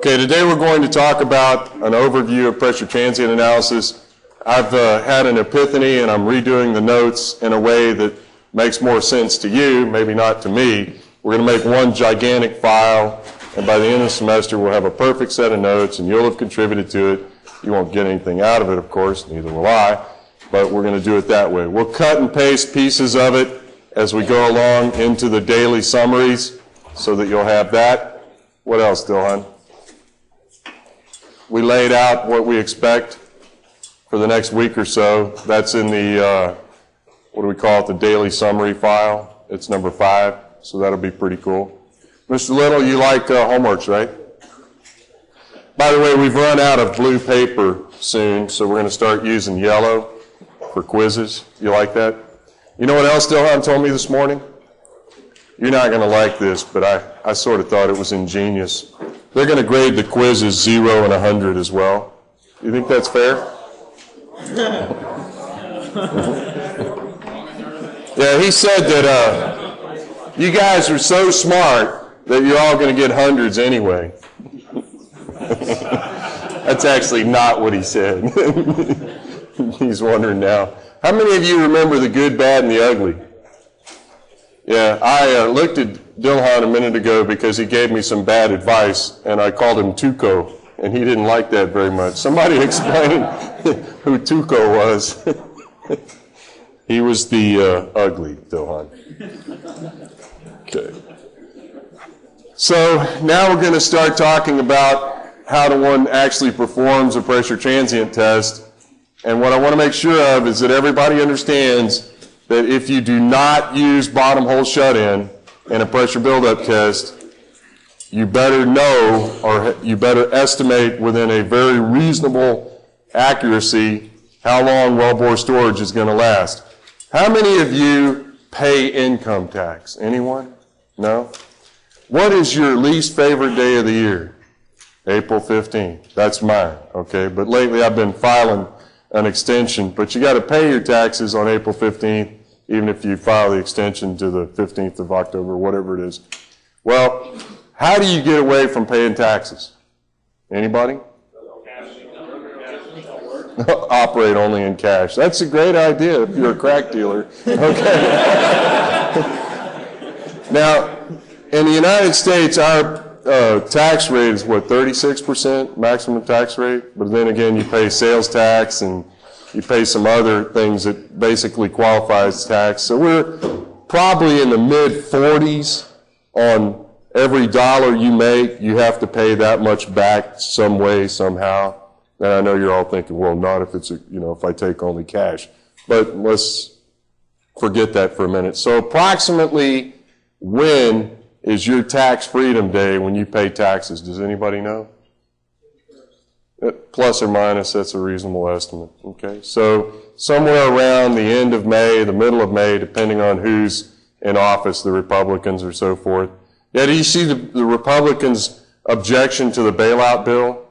Okay, today we're going to talk about an overview of pressure transient analysis. I've had an epiphany and I'm redoing the notes in a way that makes more sense to you, maybe not to me. We're going to make one gigantic file, and by the end of the semester we'll have a perfect set of notes and you'll have contributed to it. You won't get anything out of it, of course, neither will I, but we're going to do it that way. We'll cut and paste pieces of it as we go along into the daily summaries so that you'll have that. What else, Dilhan? We laid out what we expect for the next week or so. That's in the, what do we call it, the daily summary file. It's number 5, so that'll be pretty cool. Mr. Little, you like homeworks, right? By the way, we've run out of blue paper soon, so we're going to start using yellow for quizzes. You like that? You know what else Dilhan told me this morning? You're not going to like this, but I sort of thought it was ingenious. They're going to grade the quizzes 0 and 100 as well. You think that's fair? Yeah, he said that you guys are so smart that you're all going to get hundreds anyway. That's actually not what he said. He's wondering now. How many of you remember the good, bad, and the ugly? Yeah, I looked at Dilhan a minute ago because he gave me some bad advice, and I called him Tuco, and he didn't like that very much. Somebody explain who Tuco was. He was the ugly Dilhan. Okay. So now we're going to start talking about how one actually performs a pressure transient test. And what I want to make sure of is that everybody understands that if you do not use bottom hole shut-in in a pressure buildup test, you better know or you better estimate within a very reasonable accuracy how long wellbore storage is going to last. How many of you pay income tax? Anyone? No? What is your least favorite day of the year? April 15th. That's mine, okay? But lately I've been filing an extension, but you got to pay your taxes on April 15th, even if you file the extension to the 15th of October, whatever it is. Well, how do you get away from paying taxes? Anybody? Operate only in cash. That's a great idea if you're a crack dealer. Okay. Now, in the United States, our tax rate is what, 36% maximum tax rate? But then again, you pay sales tax and you pay some other things that basically qualify as tax. So we're probably in the mid-40s on every dollar you make. You have to pay that much back some way, somehow. And I know you're all thinking, well, not if it's, if I take only cash. But let's forget that for a minute. So approximately when is your tax freedom day when you pay taxes? Does anybody know? Plus or minus, that's a reasonable estimate. Okay, so somewhere around the end of May, the middle of May, depending on who's in office, the Republicans or so forth. Yeah, do you see the Republicans' objection to the bailout bill?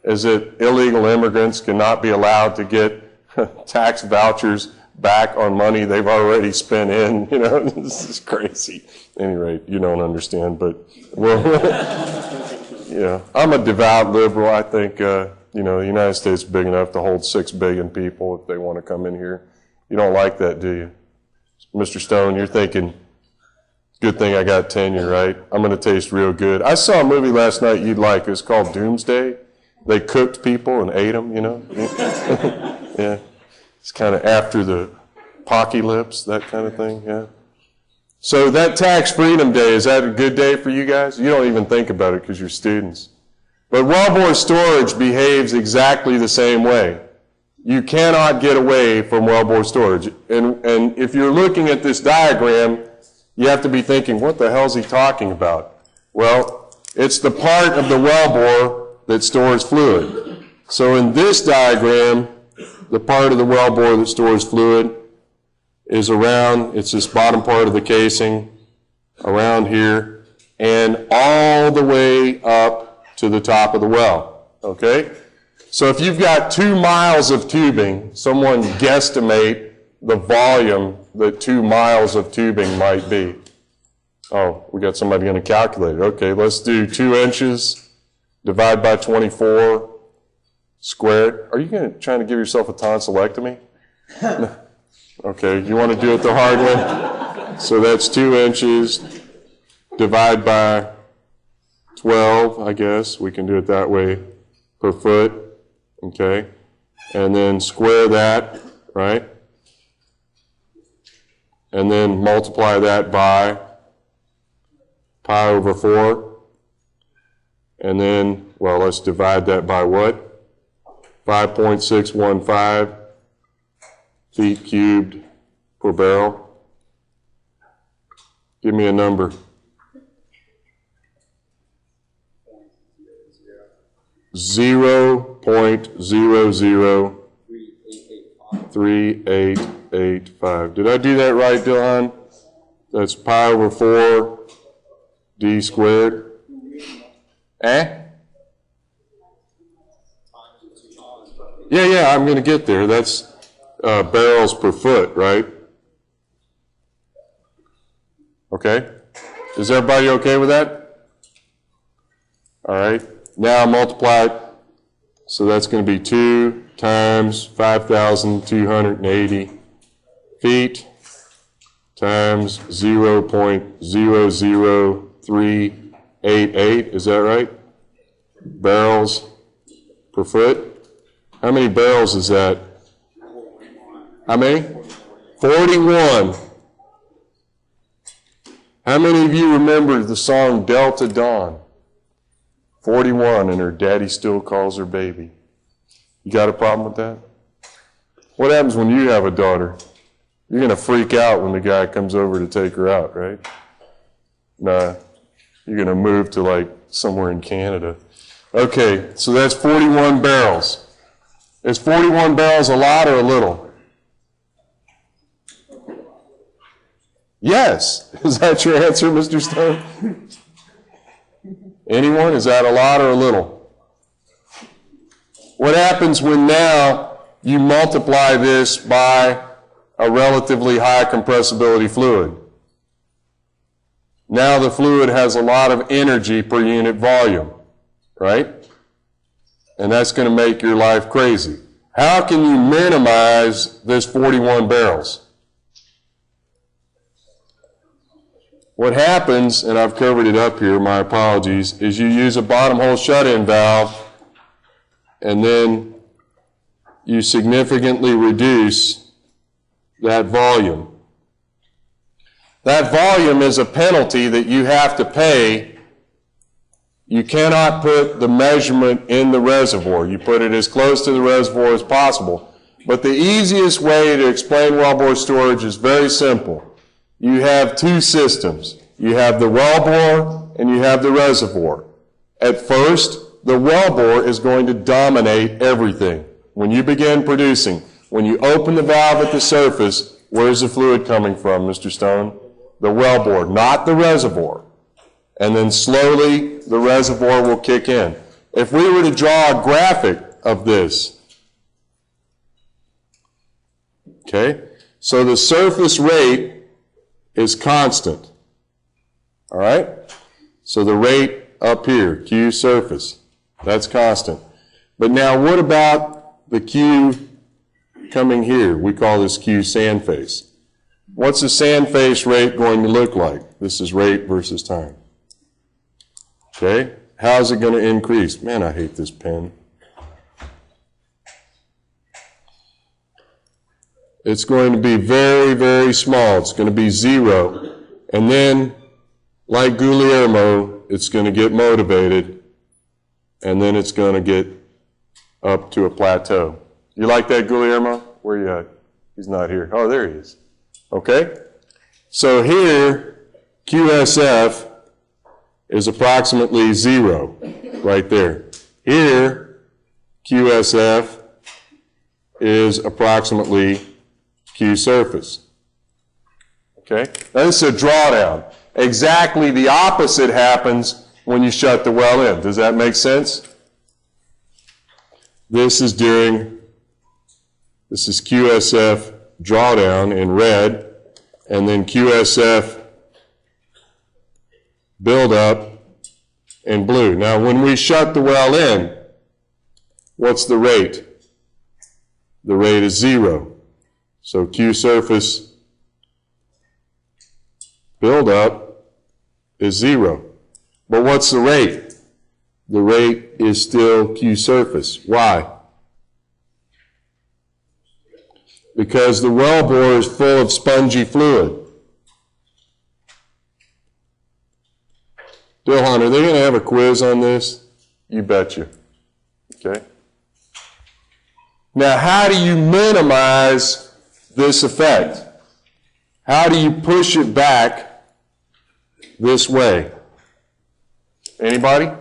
Is that illegal immigrants cannot be allowed to get tax vouchers back on money they've already spent in. This is crazy. At any rate, you don't understand, but well, yeah, I'm a devout liberal. I think the United States is big enough to hold 6 billion people if they want to come in here. You don't like that, do you? Mr. Stone, you're thinking, good thing I got tenure, right? I'm going to taste real good. I saw a movie last night you'd like. It was called Doomsday. They cooked people and ate them, Yeah. It's kind of after the apocalypse, that kind of thing, yeah. So that tax freedom day, is that a good day for you guys? You don't even think about it because you're students. But wellbore storage behaves exactly the same way. You cannot get away from wellbore storage. And if you're looking at this diagram, you have to be thinking, what the hell is he talking about? Well, it's the part of the wellbore that stores fluid. So in this diagram, the part of the wellbore that stores fluid is around, it's this bottom part of the casing, around here, and all the way up to the top of the well, okay? So if you've got 2 miles of tubing, someone guesstimate the volume that 2 miles of tubing might be. Oh, we got somebody going to calculate it. Okay, let's do 2 inches divide by 24 squared. Are you trying to give yourself a tonsillectomy? Okay, you want to do it the hard way? So that's 2 inches, divide by 12, I guess. We can do it that way, per foot, okay? And then square that, right? And then multiply that by pi over 4. And then, well, let's divide that by what? 5.615 feet cubed per barrel. Give me a number. 0.003885. Did I do that right, Dylan? That's pi over 4 d squared. Yeah, I'm going to get there. That's barrels per foot, right? Okay. Is everybody okay with that? All right. Now multiply it. So that's going to be 2 times 5,280 feet times 0.00388. Is that right? Barrels per foot. How many barrels is that? How many? 41. How many of you remember the song Delta Dawn? 41, and her daddy still calls her baby. You got a problem with that? What happens when you have a daughter? You're going to freak out when the guy comes over to take her out, right? Nah, you're going to move to like somewhere in Canada. Okay, so that's 41 barrels. Is 41 barrels a lot or a little? Yes. Is that your answer, Mr. Stone? Anyone? Is that a lot or a little? What happens when now you multiply this by a relatively high compressibility fluid? Now the fluid has a lot of energy per unit volume, right? And that's going to make your life crazy. How can you minimize this 41 barrels? What happens, and I've covered it up here, my apologies, is you use a bottom hole shut-in valve and then you significantly reduce that volume. That volume is a penalty that you have to pay. You cannot put the measurement in the reservoir. You put it as close to the reservoir as possible. But the easiest way to explain wellbore storage is very simple. You have 2 systems. You have the wellbore and you have the reservoir. At first, the wellbore is going to dominate everything. When you begin producing, when you open the valve at the surface, where's the fluid coming from, Mr. Stone? The wellbore, not the reservoir. And then slowly the reservoir will kick in. If we were to draw a graphic of this, okay, so the surface rate is constant. All right? So the rate up here, Q surface, that's constant. But now what about the Q coming here? We call this Q sand face. What's the sand face rate going to look like? This is rate versus time. Okay? How's it going to increase? Man, I hate this pen. It's going to be very, very small. It's going to be 0. And then, like Guglielmo, it's going to get motivated, and then it's going to get up to a plateau. You like that, Guglielmo? Where are you at? He's not here. Oh, there he is. Okay? So here, QSF is approximately 0, right there. Here, QSF is approximately Q surface. Okay? Now this is a drawdown. Exactly the opposite happens when you shut the well in. Does that make sense? This is QSF drawdown in red, and then QSF buildup in blue. Now, when we shut the well in, what's the rate? The rate is 0. So Q surface buildup is 0. But what's the rate? The rate is still Q surface. Why? Because the wellbore is full of spongy fluid. Dilhan, are they going to have a quiz on this? You betcha. Okay. Now, how do you minimize this effect? How do you push it back this way? Anybody?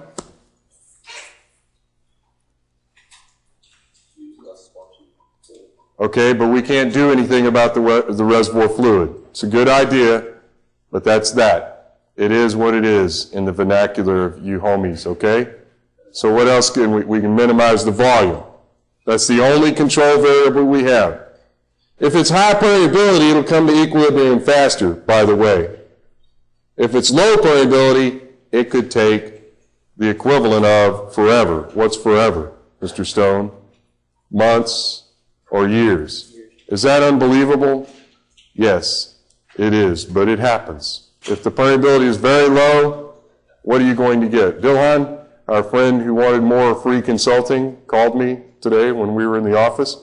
Okay, but we can't do anything about the reservoir fluid. It's a good idea, but that's that. It is what it is in the vernacular of you homies, okay? So what else can we can minimize the volume. That's the only control variable we have. If it's high permeability, it'll come to equilibrium faster, by the way. If it's low permeability, it could take the equivalent of forever. What's forever, Mr. Stone? Months or years. Is that unbelievable? Yes, it is, but it happens. If the permeability is very low, what are you going to get? Dilhan, our friend who wanted more free consulting, called me today when we were in the office.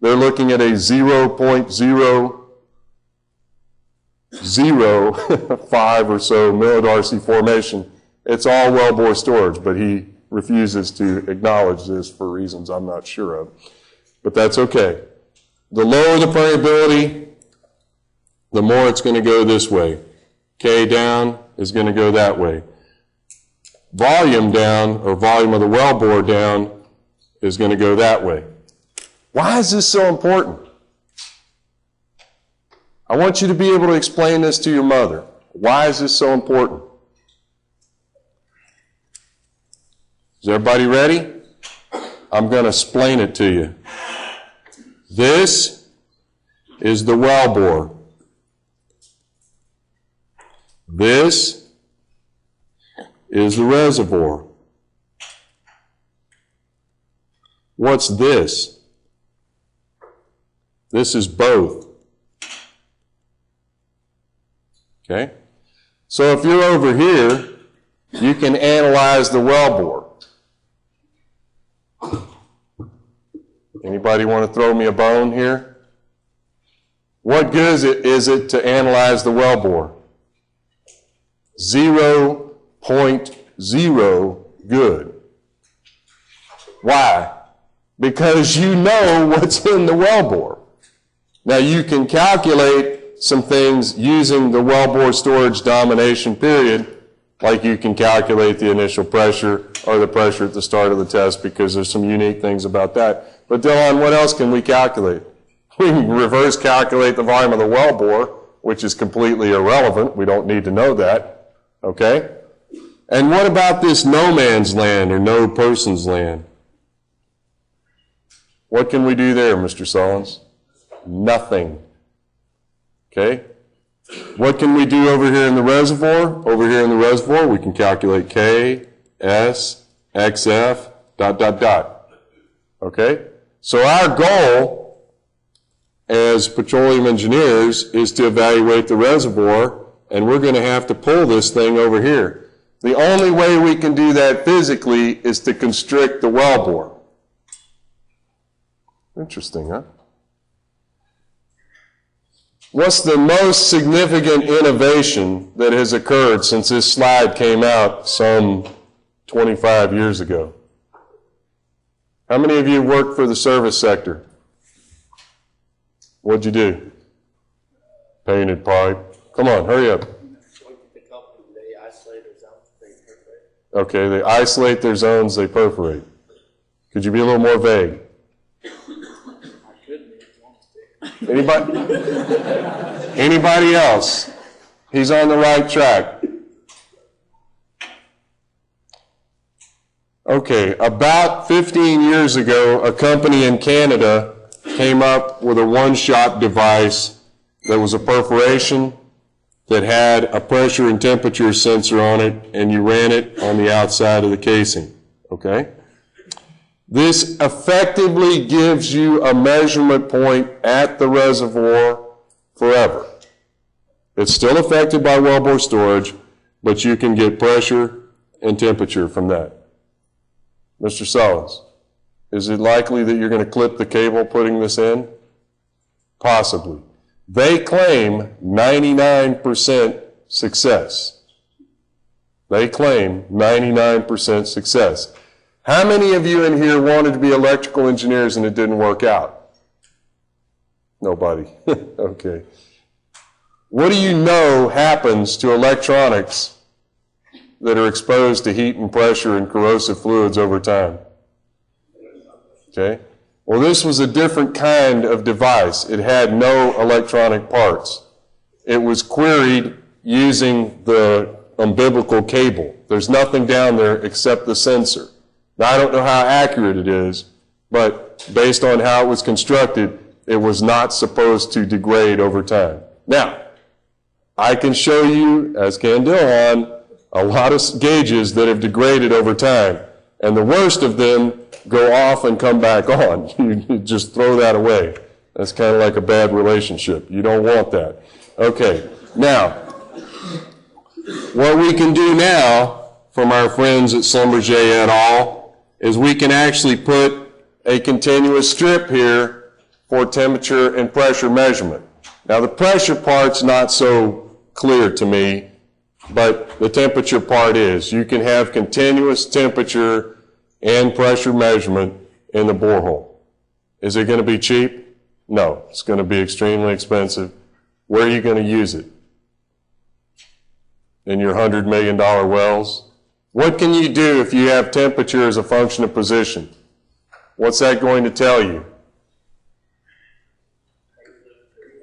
They're looking at a 0.005 or so millidarcy formation. It's all wellbore storage, but he refuses to acknowledge this for reasons I'm not sure of. But that's okay. The lower the permeability, the more it's going to go this way. K down is going to go that way. Volume down, or volume of the wellbore down, is going to go that way. Why is this so important? I want you to be able to explain this to your mother. Why is this so important? Is everybody ready? I'm going to explain it to you. This is the wellbore. This is the reservoir. What's this? This is both. Okay? So if you're over here, you can analyze the wellbore. Anybody want to throw me a bone here? What good is it to analyze the wellbore? 0.0 good. Why? Because you know what's in the wellbore. Now you can calculate some things using the wellbore storage domination period, like you can calculate the initial pressure or the pressure at the start of the test, because there's some unique things about that. But Dylan, what else can we calculate? We can reverse calculate the volume of the wellbore, which is completely irrelevant. We don't need to know that. Okay? And what about this no man's land or no person's land? What can we do there, Mr. Sullins? Nothing. Okay? What can we do over here in the reservoir? Over here in the reservoir, we can calculate K, S, XF, ... Okay? So our goal as petroleum engineers is to evaluate the reservoir, and we're going to have to pull this thing over here. The only way we can do that physically is to constrict the wellbore. Interesting, huh? What's the most significant innovation that has occurred since this slide came out some 25 years ago? How many of you worked for the service sector? What'd you do? Painted pipe. Come on, hurry up. Okay, they isolate their zones, they perforate. Could you be a little more vague? Anybody? Anybody else? He's on the right track. Okay, about 15 years ago, a company in Canada came up with a one-shot device that was a perforation that had a pressure and temperature sensor on it, and you ran it on the outside of the casing, okay? This effectively gives you a measurement point at the reservoir forever. It's still affected by wellbore storage, but you can get pressure and temperature from that. Mr. Sullins, is it likely that you're going to clip the cable putting this in? Possibly. They claim 99% success. They claim 99% success. How many of you in here wanted to be electrical engineers and it didn't work out? Nobody. Okay. What do you know happens to electronics that are exposed to heat and pressure and corrosive fluids over time? Okay. Well, this was a different kind of device. It had no electronic parts. It was queried using the umbilical cable. There's nothing down there except the sensor. Now, I don't know how accurate it is, but based on how it was constructed, it was not supposed to degrade over time. Now, I can show you, as can Dilhan, a lot of gauges that have degraded over time, and the worst of them go off and come back on. You just throw that away. That's kind of like a bad relationship. You don't want that. Okay, now, what we can do now from our friends at Schlumberger et al. Is we can actually put a continuous strip here for temperature and pressure measurement. Now, the pressure part's not so clear to me, but the temperature part is. You can have continuous temperature and pressure measurement in the borehole. Is it going to be cheap? No, it's going to be extremely expensive. Where are you going to use it? In your $100 million wells? What can you do if you have temperature as a function of position? What's that going to tell you?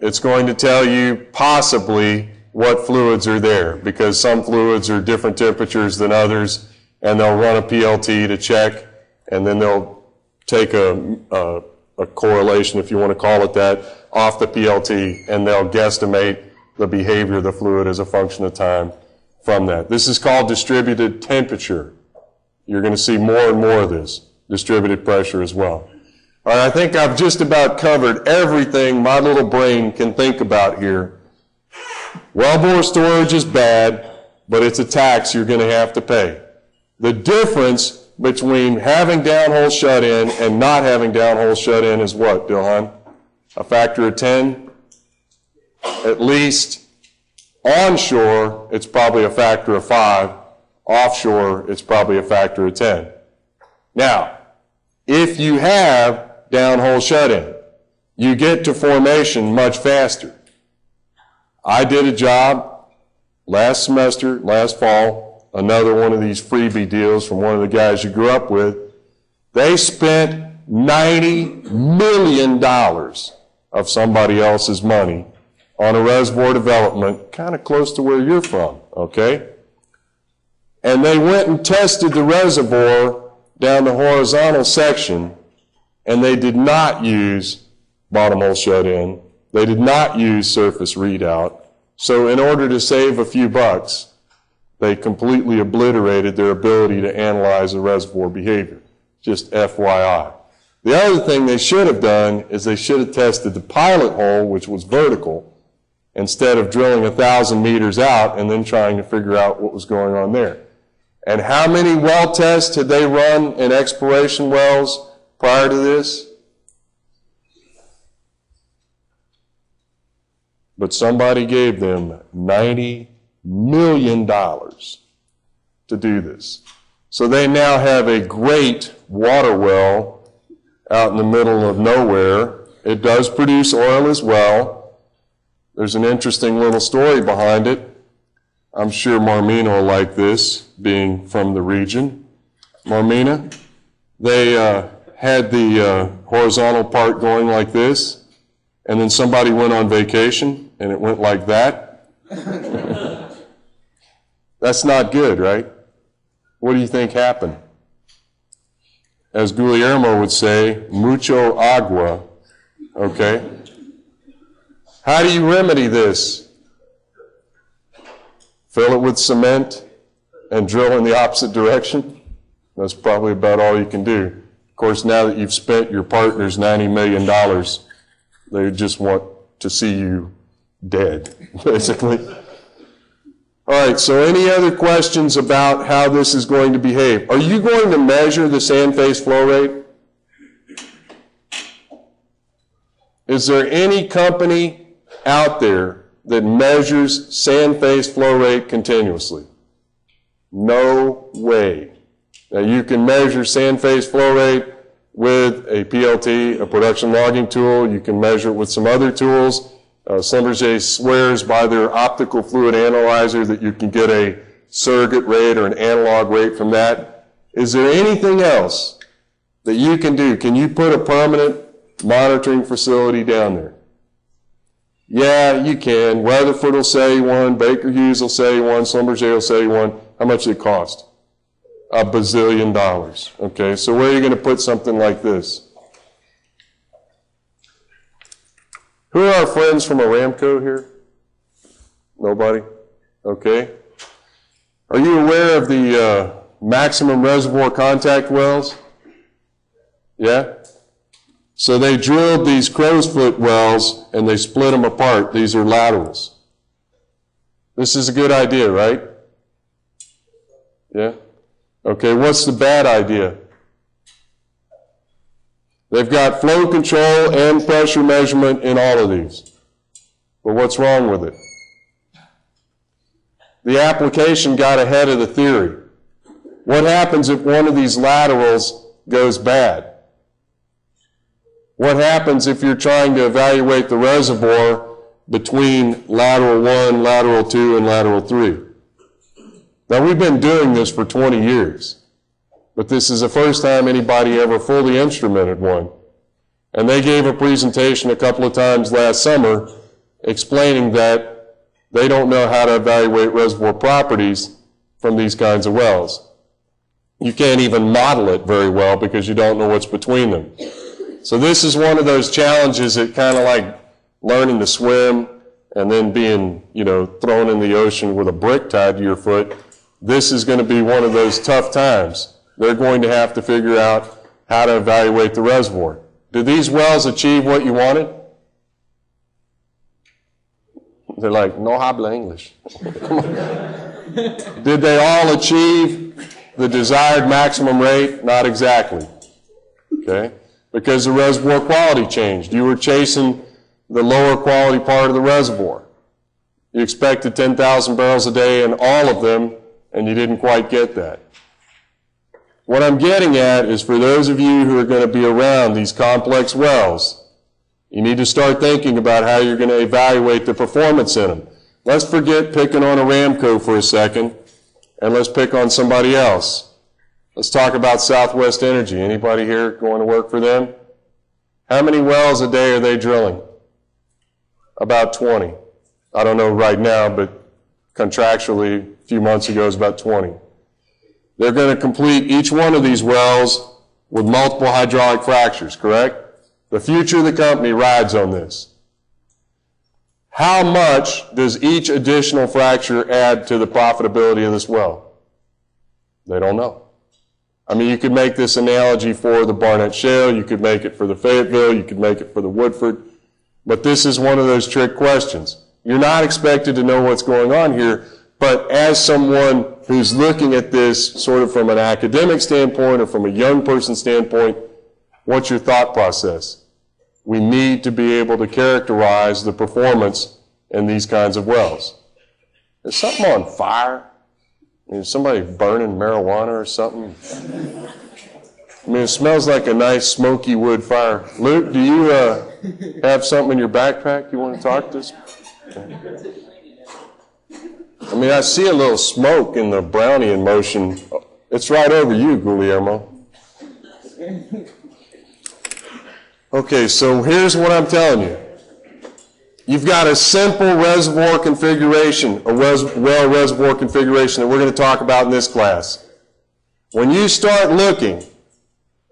It's going to tell you possibly what fluids are there, because some fluids are different temperatures than others, and they'll run a PLT to check, and then they'll take a correlation, if you want to call it that, off the PLT, and they'll guesstimate the behavior of the fluid as a function of time from that. This is called distributed temperature. You're going to see more and more of this, distributed pressure as well. All right, I think I've just about covered everything my little brain can think about here. Wellbore storage is bad, but it's a tax you're going to have to pay. The difference between having downhole shut-in and not having downhole shut-in is what, Dilhan? A factor of 10? At least. Onshore, it's probably a factor of 5. Offshore, it's probably a factor of 10. Now, if you have downhole shut-in, you get to formation much faster. I did a job last semester, last fall, another one of these freebie deals from one of the guys you grew up with. They spent $90 million of somebody else's money on a reservoir development kind of close to where you're from, okay? And they went and tested the reservoir down the horizontal section, and they did not use bottom hole shut-in. They did not use surface readout. So in order to save a few bucks, they completely obliterated their ability to analyze the reservoir behavior. Just FYI. The other thing they should have done is they should have tested the pilot hole, which was vertical, instead of drilling 1,000 meters out and then trying to figure out what was going on there. And how many well tests had they run in exploration wells prior to this? But somebody gave them $90 million to do this. So they now have a great water well out in the middle of nowhere. It does produce oil as well. There's an interesting little story behind it. I'm sure Marmina will like this, being from the region. Marmina, they had the horizontal part going like this, and then somebody went on vacation, and it went like that. That's not good, right? What do you think happened? As Guillermo would say, mucho agua, okay? How do you remedy this? Fill it with cement and drill in the opposite direction? That's probably about all you can do. Of course, now that you've spent your partners $90 million, they just want to see you dead, basically. All right, so any other questions about how this is going to behave? Are you going to measure the sand phase flow rate? Is there any company out there that measures sand phase flow rate continuously? No way. Now you can measure sand phase flow rate with a PLT, a production logging tool. You can measure it with some other tools. Schlumberger swears by their optical fluid analyzer that you can get a surrogate rate or an analog rate from that. Is there anything else that you can do? Can you put a permanent monitoring facility down there? Yeah, you can. Weatherford will say one, Baker Hughes will say one, Schlumberger will say one. How much does it cost? $1 bazillion. Okay, so where are you going to put something like this? Who are our friends from Aramco here? Nobody? Okay. Are you aware of the maximum reservoir contact wells? Yeah? So they drilled these crow's foot wells and they split them apart. These are laterals. This is a good idea, right? Yeah? Okay, what's the bad idea? They've got flow control and pressure measurement in all of these. But what's wrong with it? The application got ahead of the theory. What happens if one of these laterals goes bad? What happens if you're trying to evaluate the reservoir between lateral 1, lateral 2, and lateral 3? Now, we've been doing this for 20 years, but this is the first time anybody ever fully instrumented one. And they gave a presentation a couple of times last summer explaining that they don't know how to evaluate reservoir properties from these kinds of wells. You can't even model it very well because you don't know what's between them. So this is one of those challenges that kind of like learning to swim and then being, thrown in the ocean with a brick tied to your foot. This is going to be one of those tough times. They're going to have to figure out how to evaluate the reservoir. Did these wells achieve what you wanted? They're like, no habla English. Did they all achieve the desired maximum rate? Not exactly. Okay? Because the reservoir quality changed. You were chasing the lower quality part of the reservoir. You expected 10,000 barrels a day in all of them, and you didn't quite get that. What I'm getting at is for those of you who are going to be around these complex wells, you need to start thinking about how you're going to evaluate the performance in them. Let's forget picking on Aramco for a second, and let's pick on somebody else. Let's talk about Southwest Energy. Anybody here going to work for them? How many wells a day are they drilling? About 20. I don't know right now, but contractually, a few months ago, it was about 20. They're going to complete each one of these wells with multiple hydraulic fractures, correct? The future of the company rides on this. How much does each additional fracture add to the profitability of this well? They don't know. I mean, you could make this analogy for the Barnett Shale, you could make it for the Fayetteville, you could make it for the Woodford, but this is one of those trick questions. You're not expected to know what's going on here, but as someone who's looking at this sort of from an academic standpoint or from a young person standpoint, what's your thought process? We need to be able to characterize the performance in these kinds of wells. Is something on fire? I mean, is somebody burning marijuana or something? I mean, it smells like a nice smoky wood fire. Luke, do you have something in your backpack you want to talk to us? I mean, I see a little smoke in the Brownian motion. It's right over you, Guillermo. Okay, so here's what I'm telling you. You've got a simple reservoir configuration, a well reservoir configuration that we're going to talk about in this class. When you start looking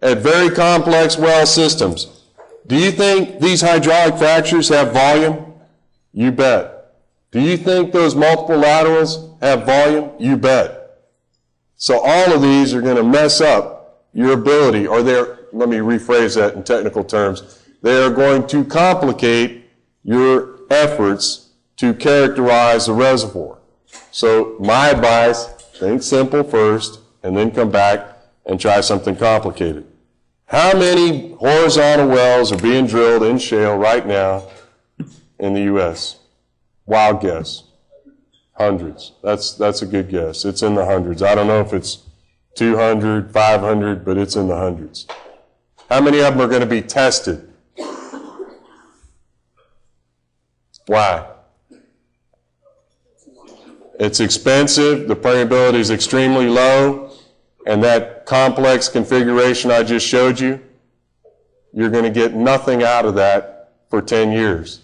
at very complex well systems, do you think these hydraulic fractures have volume? You bet. Do you think those multiple laterals have volume? You bet. So all of these are going to mess up your ability, or let me rephrase that in technical terms. They are going to complicate your efforts to characterize the reservoir. So my advice, think simple first, and then come back and try something complicated. How many horizontal wells are being drilled in shale right now in the U.S.? Wild guess. Hundreds. That's a good guess. It's in the hundreds. I don't know if it's 200, 500, but it's in the hundreds. How many of them are going to be tested? Why? It's expensive, the permeability is extremely low, and that complex configuration I just showed you, you're going to get nothing out of that for 10 years,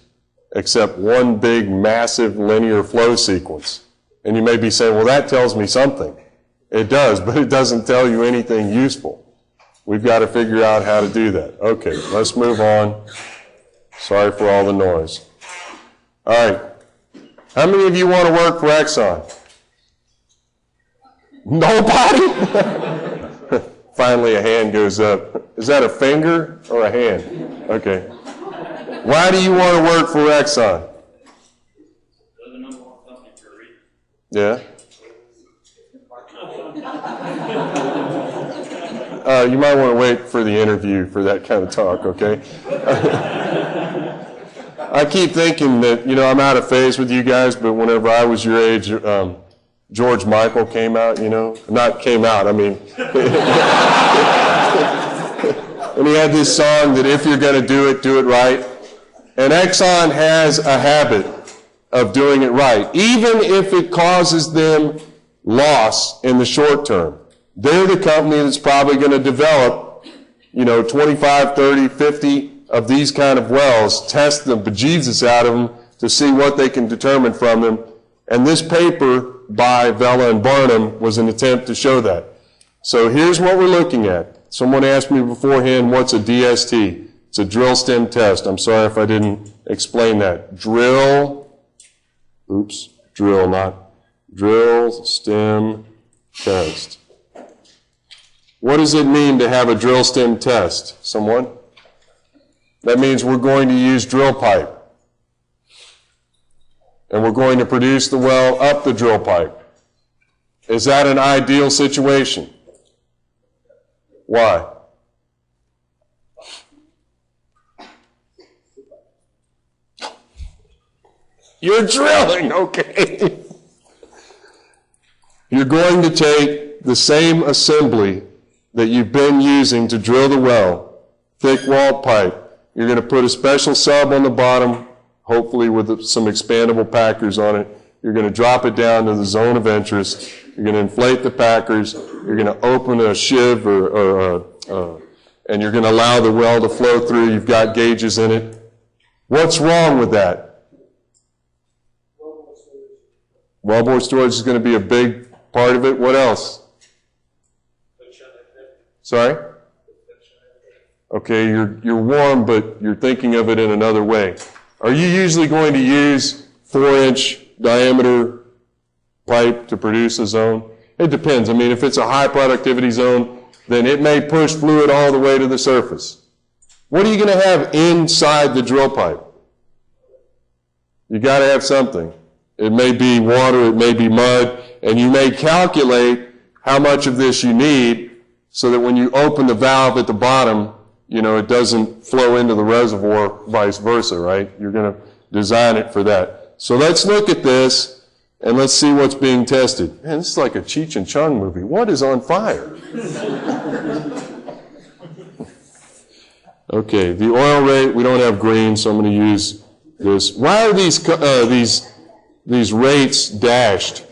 except one big, massive linear flow sequence. And you may be saying, well, that tells me something. It does, but it doesn't tell you anything useful. We've got to figure out how to do that. Okay, let's move on. Sorry for all the noise. All right. How many of you want to work for Exxon? Nobody? Finally, a hand goes up. Is that a finger or a hand? Okay. Why do you want to work for Exxon? They're the number one company for a reason. Yeah. You might want to wait for the interview for that kind of talk, okay? I keep thinking that, I'm out of phase with you guys, but whenever I was your age, George Michael came out, Not came out, I mean. And he had this song that if you're going to do it right. And Exxon has a habit of doing it right, even if it causes them loss in the short term. They're the company that's probably going to develop, 25, 30, 50 of these kind of wells, test the bejesus out of them to see what they can determine from them. And this paper by Vela and Barnum was an attempt to show that. So here's what we're looking at. Someone asked me beforehand, what's a DST? It's a drill stem test. I'm sorry if I didn't explain that. Drill stem test. What does it mean to have a drill stem test? Someone? That means we're going to use drill pipe. And we're going to produce the well up the drill pipe. Is that an ideal situation? Why? You're drilling, okay. You're going to take the same assembly that you've been using to drill the well, thick walled pipe. You're going to put a special sub on the bottom, hopefully with some expandable packers on it. You're going to drop it down to the zone of interest. You're going to inflate the packers. You're going to open a shiv and you're going to allow the well to flow through. You've got gauges in it. What's wrong with that? Wellbore storage is going to be a big part of it. What else? Sorry? Okay, you're warm, but you're thinking of it in another way. Are you usually going to use 4-inch diameter pipe to produce a zone? It depends. I mean, if it's a high productivity zone, then it may push fluid all the way to the surface. What are you going to have inside the drill pipe? You got to have something. It may be water, it may be mud, and you may calculate how much of this you need so that when you open the valve at the bottom, it doesn't flow into the reservoir, vice versa, right? You're going to design it for that. So let's look at this, and let's see what's being tested. Man, this is like a Cheech and Chong movie. What is on fire? Okay, the oil rate, we don't have green, so I'm going to use this. Why are these rates dashed?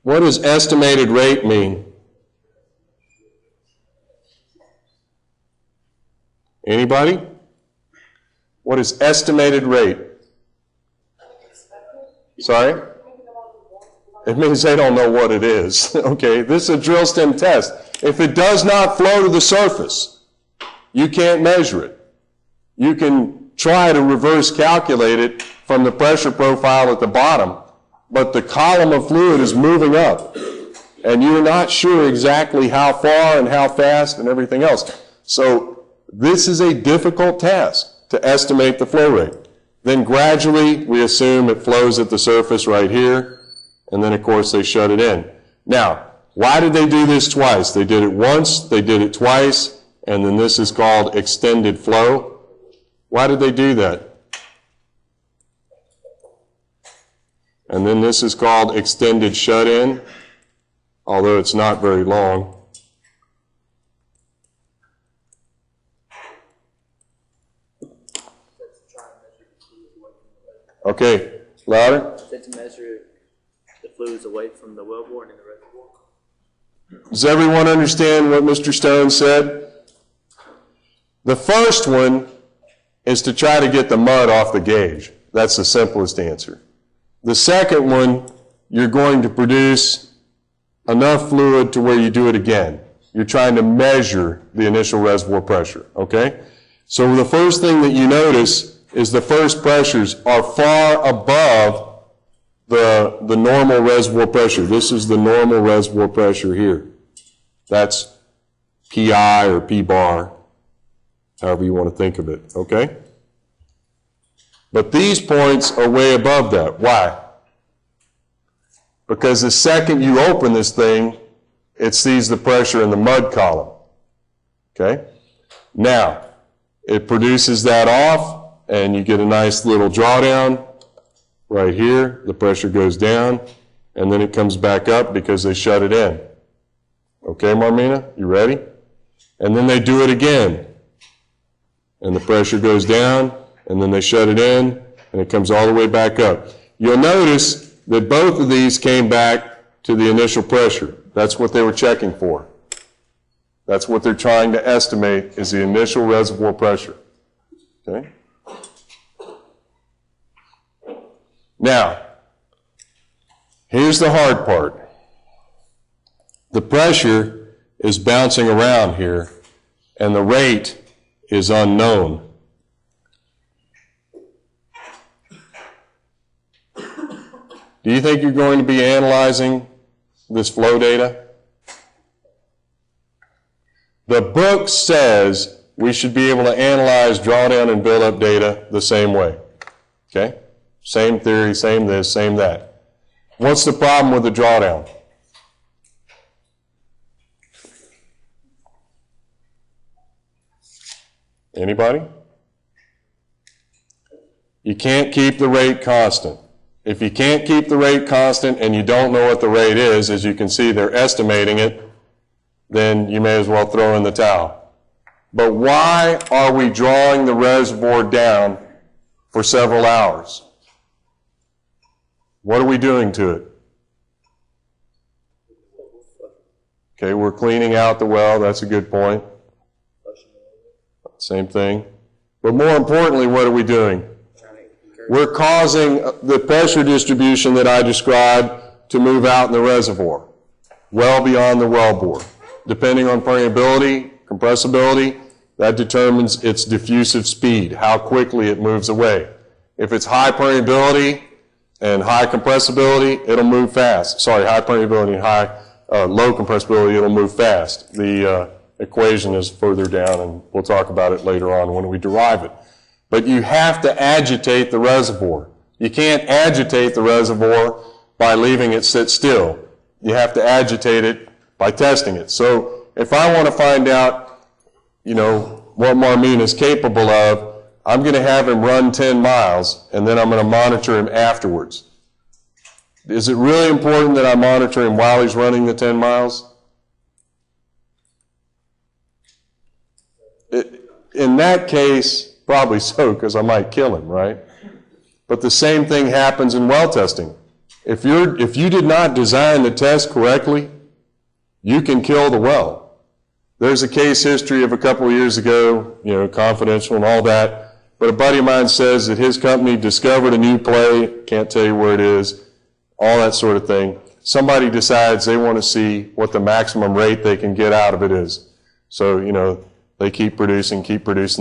What does estimated rate mean? Anybody? What is estimated rate? Sorry? It means they don't know what it is. Okay, this is a drill stem test. If it does not flow to the surface, you can't measure it. You can try to reverse calculate it from the pressure profile at the bottom, but the column of fluid is moving up, and you're not sure exactly how far and how fast and everything else. So this is a difficult task to estimate the flow rate. Then gradually we assume it flows at the surface right here, and then of course they shut it in. Now, why did they do this twice? They did it once, they did it twice, and then this is called extended flow. Why did they do that? And then this is called extended shut-in, although it's not very long. Okay, louder. To measure the fluids away from the wellbore and in the reservoir. Does everyone understand what Mr. Stone said? The first one is to try to get the mud off the gauge. That's the simplest answer. The second one, you're going to produce enough fluid to where you do it again. You're trying to measure the initial reservoir pressure, okay? So the first thing that you notice is the first pressures are far above the normal reservoir pressure. This is the normal reservoir pressure here. That's PI or P bar, however you want to think of it, okay? But these points are way above that. Why? Because the second you open this thing, it sees the pressure in the mud column, okay? Now, it produces that off, and you get a nice little drawdown right here. The pressure goes down, and then it comes back up because they shut it in. Okay, Marmina, you ready? And then they do it again, and the pressure goes down, and then they shut it in, and it comes all the way back up. You'll notice that both of these came back to the initial pressure. That's what they were checking for. That's what they're trying to estimate is the initial reservoir pressure. Okay? Now, here's the hard part. The pressure is bouncing around here, and the rate is unknown. Do you think you're going to be analyzing this flow data? The book says we should be able to analyze drawdown and build-up data the same way. Okay? Same theory, same this, same that. What's the problem with the drawdown? Anybody? You can't keep the rate constant. If you can't keep the rate constant and you don't know what the rate is, as you can see they're estimating it, then you may as well throw in the towel. But why are we drawing the reservoir down for several hours? What are we doing to it? Okay, we're cleaning out the well. That's a good point. Same thing. But more importantly, what are we doing? We're causing the pressure distribution that I described to move out in the reservoir, well beyond the wellbore. Depending on permeability, compressibility, that determines its diffusive speed, how quickly it moves away. If it's high permeability and high compressibility, it'll move fast. Sorry, high permeability and low compressibility, it'll move fast. The equation is further down, and we'll talk about it later on when we derive it. But you have to agitate the reservoir. You can't agitate the reservoir by leaving it sit still. You have to agitate it by testing it. So if I want to find out, what Marmine is capable of, I'm going to have him run 10 miles, and then I'm going to monitor him afterwards. Is it really important that I monitor him while he's running the 10 miles? In that case, probably so, because I might kill him, right? But the same thing happens in well testing. If you did not design the test correctly, you can kill the well. There's a case history of a couple of years ago, confidential and all that, but a buddy of mine says that his company discovered a new play, can't tell you where it is, all that sort of thing. Somebody decides they want to see what the maximum rate they can get out of it is. So, they keep producing.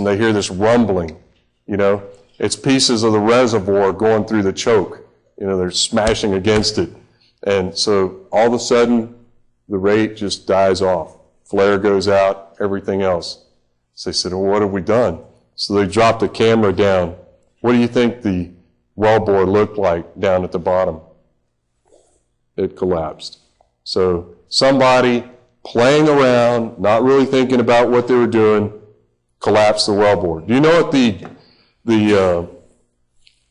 They hear this rumbling You know, it's pieces of the reservoir going through the choke. You know, they're smashing against it. And so all of a sudden, the rate just dies off. Flare goes out, everything else. So they said, well, what have we done? So they dropped the camera down. What do you think the wellbore looked like down at the bottom? It collapsed. So somebody playing around, not really thinking about what they were doing, collapsed the wellbore. Do you know what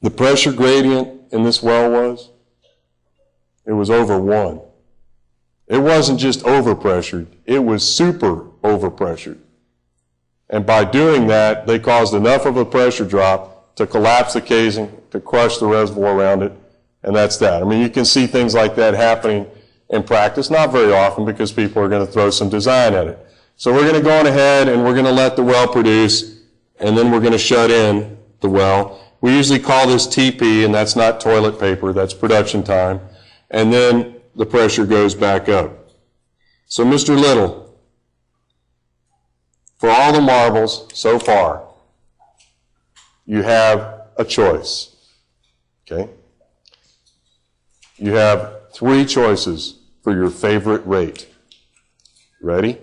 the pressure gradient in this well was? It was over 1. It wasn't just overpressured, it was super overpressured. And by doing that, they caused enough of a pressure drop to collapse the casing, to crush the reservoir around it, and that's that. I mean, you can see things like that happening in practice, not very often because people are going to throw some design at it. So we're going to go on ahead and we're going to let the well produce, and then we're going to shut in the well. We usually call this TP, and that's not toilet paper, that's production time. And then the pressure goes back up. So Mr. Little, for all the marbles so far, you have a choice, okay? You have 3 choices for your favorite rate. Ready?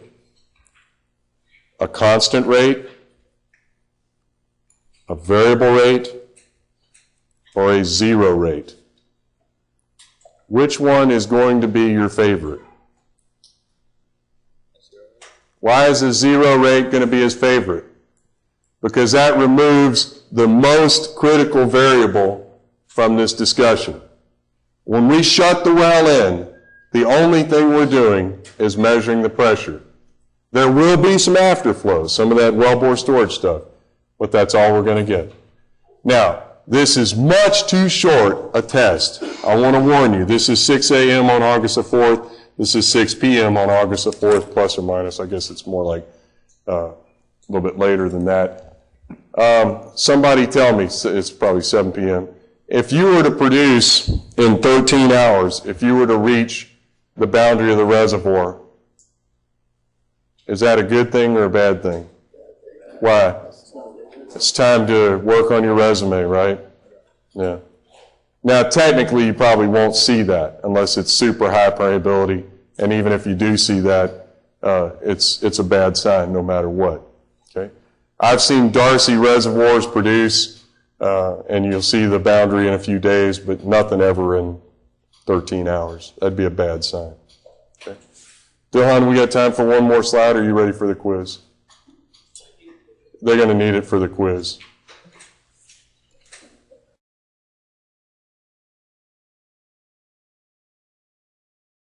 A constant rate, a variable rate, or a 0 rate. Which one is going to be your favorite? Why is a 0 rate going to be his favorite? Because that removes the most critical variable from this discussion. When we shut the well in, the only thing we're doing is measuring the pressure. There will be some afterflow, some of that wellbore storage stuff, but that's all we're going to get. Now, this is much too short a test. I want to warn you, this is 6 a.m. on August the 4th. This is 6 p.m. on August the 4th, plus or minus. I guess it's more like a little bit later than that. Somebody tell me, it's probably 7 p.m. If you were to produce in 13 hours, if you were to reach the boundary of the reservoir, is that a good thing or a bad thing? Why? It's time to work on your resume, right? Yeah. Now, technically, you probably won't see that unless it's super high variability. And even if you do see that, it's a bad sign no matter what. Okay. I've seen Darcy reservoirs produce, and you'll see the boundary in a few days, but nothing ever in 13 hours. That'd be a bad sign. Okay. Dilhan, we got time for one more slide. Are you ready for the quiz? They're going to need it for the quiz.